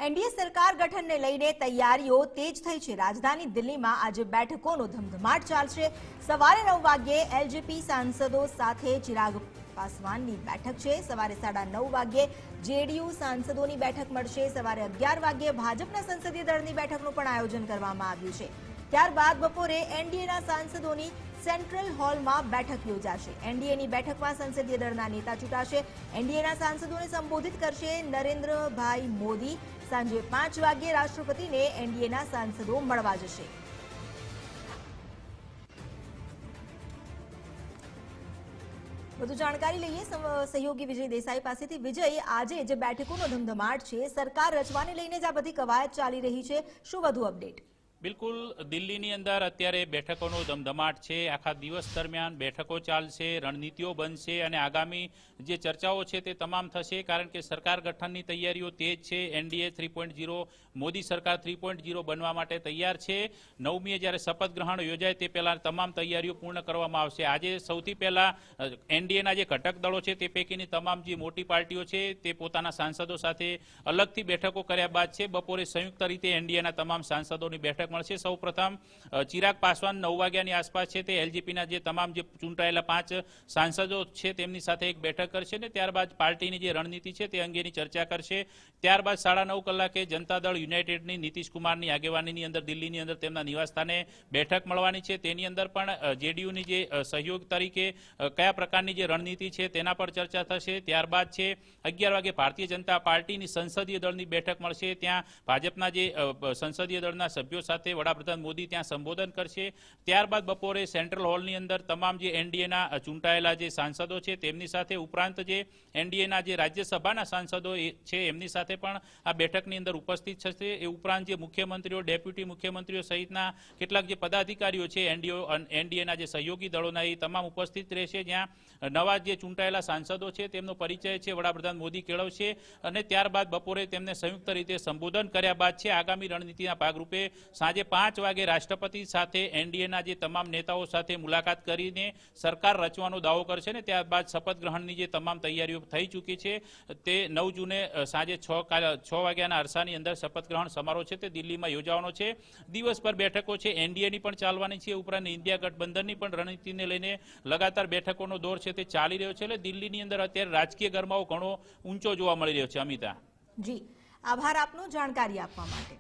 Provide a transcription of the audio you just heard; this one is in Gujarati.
એનડીએ સરકાર ગઠનને લઈને તૈયારીઓ તેજ થઈ છે। રાજધાની દિલ્હીમાં આજે બેઠકોનો ધમધમાટ ચાલશે। સવારે 9 વાગ્યે એલજેપી સાંસદો સાથે ચિરાગ પાસવાનની બેઠક છે। સવારે 9:30 વાગ્યે જેડીયુ સાંસદોની બેઠક મળશે। સવારે 11 વાગ્યે ભાજપના સંસદીય દળની બેઠકનું પણ આયોજન કરવામાં આવ્યું છે। ત્યારબાદ બપોરે એનડીએના સાંસદોની સેન્ટ્રલ હોલમાં બેઠક યોજાશે। એનડીએની બેઠકમાં સંસદીય દળના નેતા ચૂંટાશે। એનડીએના સાંસદોને સંબોધિત કરશે નરેન્દ્રભાઈ મોદી। સાંજે 5 વાગ્યે રાષ્ટ્રપતિને એનડીએના સાંસદો મળવા જશે। વધુ જાણકારી લઈએ સહયોગી વિજય દેસાઈ પાસેથી। વિજય, આજે જે બેઠકોનો ધમધમાટ છે, સરકાર રચવાને લઈને જ આ બધી કવાયત ચાલી રહી છે, શું વધુ અપડેટ? બિલકુલ, દિલ્હીની અંદર અત્યારે બેઠકોનો ધમધમાટ છે। આખા દિવસ દરમિયાન બેઠકો ચાલશે, રણનીતિઓ બનશે અને આગામી જે ચર્ચાઓ છે તે તમામ થશે, કારણ કે સરકાર ગઠનની તૈયારીઓ તેજ છે। એનડીએ 3.0 મોદી સરકાર 3.0 બનવા માટે તૈયાર છે। 9મીએ જ્યારે શપથ ગ્રહણ યોજાય તે પહેલા તમામ તૈયારીઓ પૂર્ણ કરવામાં આવશે। આજે સૌથી પહેલા એનડીએના જે ઘટક દળો છે તે પૈકીની તમામ જે મોટી પાર્ટીઓ છે તે પોતાના સાંસદો સાથે અલગથી બેઠકો કર્યા બાદ છે બપોરે સંયુક્ત રીતે એનડીએના તમામ સાંસદોની બેઠક મળશે। સૌપ્રથમ ચિરાગ પાસવાન 9 વાગ્યાની આસપાસ છે તે એલજેપીના જે તમામ જે ચૂંટાયેલા 5 સાંસદો છે તેમની સાથે એક બેઠક કરશે ને ત્યારબાદ પાર્ટીની જે રણનીતિ છે તે અંગેની ચર્ચા કરશે। ત્યારબાદ 9:30 કલાકે જનતા દળ યુનાઇટેડની નીતિશ કુમારની આગેવાનીની અંદર દિલ્હીની અંદર તેમના નિવાસસ્થાને બેઠક મળવાની છે। તેની અંદર પણ જેડીયુની જે સહયોગ તરીકે કયા પ્રકારની જે રણનીતિ છે તેના પર ચર્ચા થશે। ત્યારબાદ છે 11 વાગે ભારતીય જનતા પાર્ટીની સંસદીય દળની બેઠક મળશે। ત્યાં ભાજપના જે સંસદીય દળના સભ્યો સાથે વડાપ્રધાન મોદી ત્યાં સંબોધન કરશે। ત્યારબાદ બપોરે સેન્ટ્રલ હોલની અંદર તમામ જે એનડીએના ચૂંટાયેલા જે સાંસદો છે તેમની સાથે ઉપરાંત જે એનડીએના જે રાજ્યસભાના સાંસદો છે એમની સાથે પણ આ બેઠકની અંદર ઉપસ્થિત થશે। એ ઉપરાંત જે મુખ્યમંત્રીઓ, ડેપ્યુટી મુખ્યમંત્રીઓ સહિતના કેટલાક જે પદાધિકારીઓ છે એનડીએના જે સહયોગી દળોના એ તમામ ઉપસ્થિત રહેશે। જ્યાં નવા જે ચૂંટાયેલા સાંસદો છે તેમનો પરિચય છે વડાપ્રધાન મોદી કેળવશે અને ત્યારબાદ બપોરે તેમને સંયુક્ત રીતે સંબોધન કર્યા બાદ છે આગામી રણનીતિના ભાગરૂપે સાંજે 5 વાગે રાષ્ટ્રપતિ સાથે એનડીએના જે તમામ નેતાઓ સાથે મુલાકાત કરીને સરકાર રચવાનો દાવો કરશે ને ત્યારબાદ શપથ ગ્રહણની જે તમામ તૈયારીઓ થઈ ચૂકી છે તે 9 જૂને સાંજે 6 વાગ્યાના અરસાની અંદર શપથ ગ્રહણ સમારોહ છે તે દિલ્હીમાં યોજાવાનો છે। દિવસભર બેઠકો છે એનડીએની પણ ચાલવાની છે, ઉપરાંત ઇન્ડિયા ગઠબંધનની પણ રણનીતિને લઈને લગાતાર બેઠકોનો દોર છે તે ચાલી રહ્યો છે। એટલે દિલ્હીની અંદર અત્યારે રાજકીય ગરમાવો ઘણો ઊંચો જોવા મળી રહ્યો છે। અમિતા જી, આભાર આપનો જાણકારી આપવા માટે।